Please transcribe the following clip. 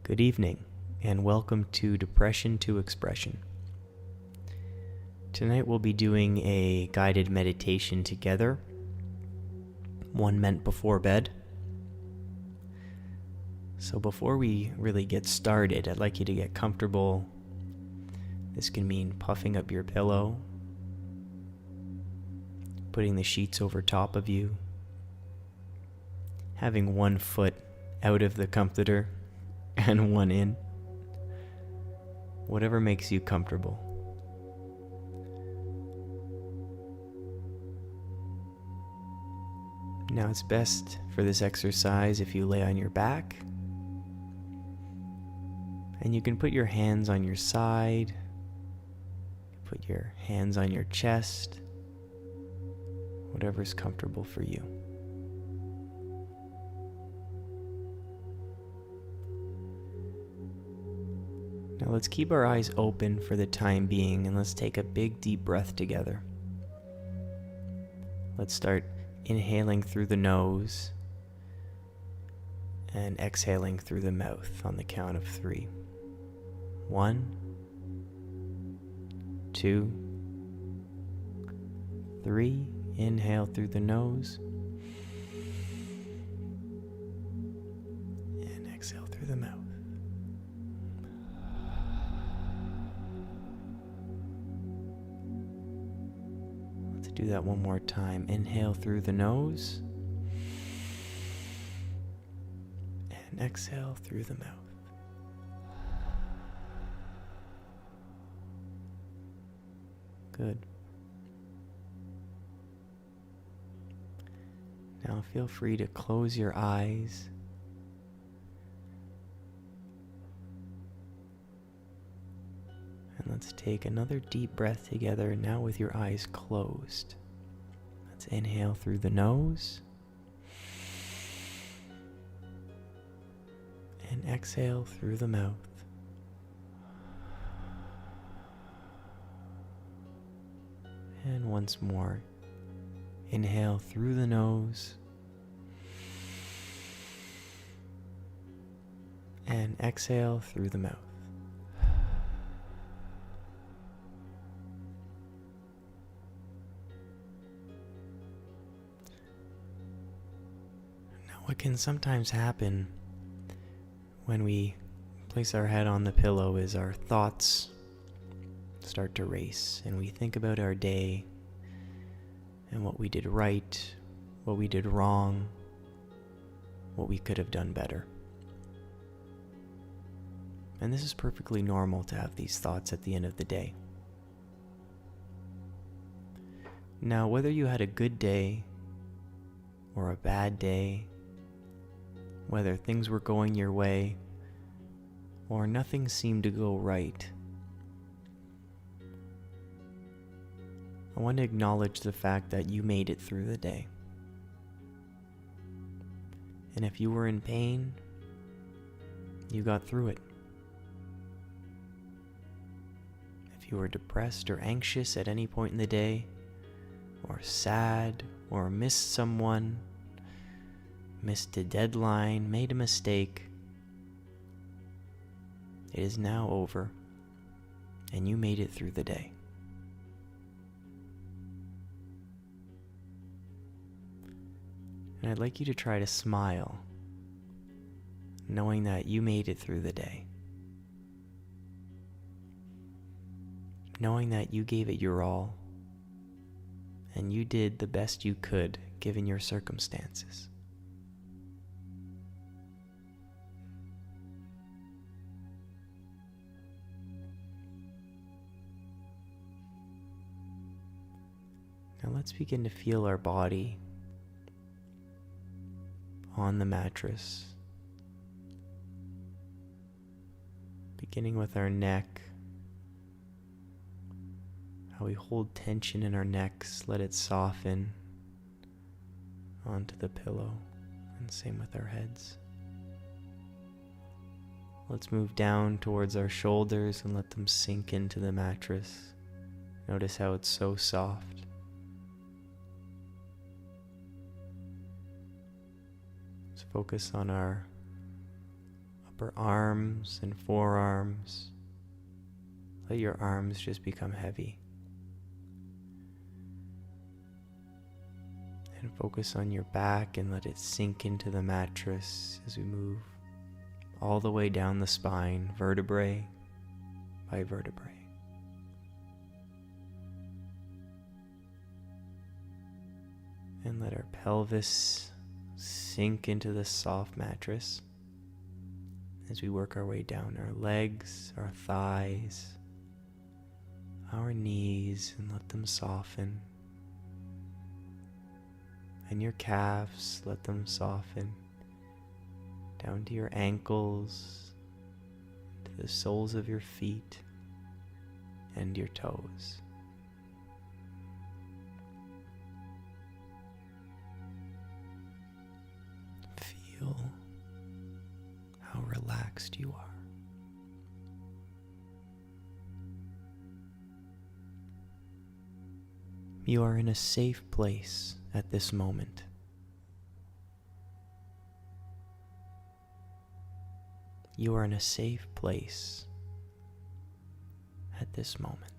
Good evening, and welcome to Depression to Expression. Tonight we'll be doing a guided meditation together, one meant before bed. So before we really get started, I'd like you to get comfortable. This can mean puffing up your pillow, putting the sheets over top of you, having one foot out of the comforter and one in. Whatever makes you comfortable. Now it's best for this exercise if you lay on your back, and you can put your hands on your side, put your hands on your chest, whatever's comfortable for you. Now let's keep our eyes open for the time being, and let's take a big deep breath together. Let's start inhaling through the nose and exhaling through the mouth on the count of 3. 1, 2, 3. Inhale through the nose and exhale through the mouth. Do that one more time. Inhale through the nose and exhale through the mouth. Good. Now feel free to close your eyes. And let's take another deep breath together, now with your eyes closed. Let's inhale through the nose and exhale through the mouth. And once more, inhale through the nose and exhale through the mouth. What can sometimes happen when we place our head on the pillow is our thoughts start to race, and we think about our day and what we did right, what we did wrong, what we could have done better. And this is perfectly normal to have these thoughts at the end of the day. Now, whether you had a good day or a bad day, whether things were going your way or nothing seemed to go right, I want to acknowledge the fact that you made it through the day. And if you were in pain, you got through it. If you were depressed or anxious at any point in the day, or sad, or missed someone, missed a deadline, made a mistake, it is now over, and you made it through the day. And I'd like you to try to smile, knowing that you made it through the day. Knowing that you gave it your all, and you did the best you could given your circumstances. Now let's begin to feel our body on the mattress, beginning with our neck, how we hold tension in our necks, let it soften onto the pillow, and same with our heads. Let's move down towards our shoulders and let them sink into the mattress. Notice how it's so soft. Let's focus on our upper arms and forearms. Let your arms just become heavy. And focus on your back and let it sink into the mattress as we move all the way down the spine, vertebrae by vertebrae. And let our pelvis sink into the soft mattress as we work our way down our legs, our thighs, our knees, and let them soften. And your calves, let them soften down to your ankles, to the soles of your feet, and your toes. Feel how relaxed you are. You are in a safe place at this moment. You are in a safe place at this moment.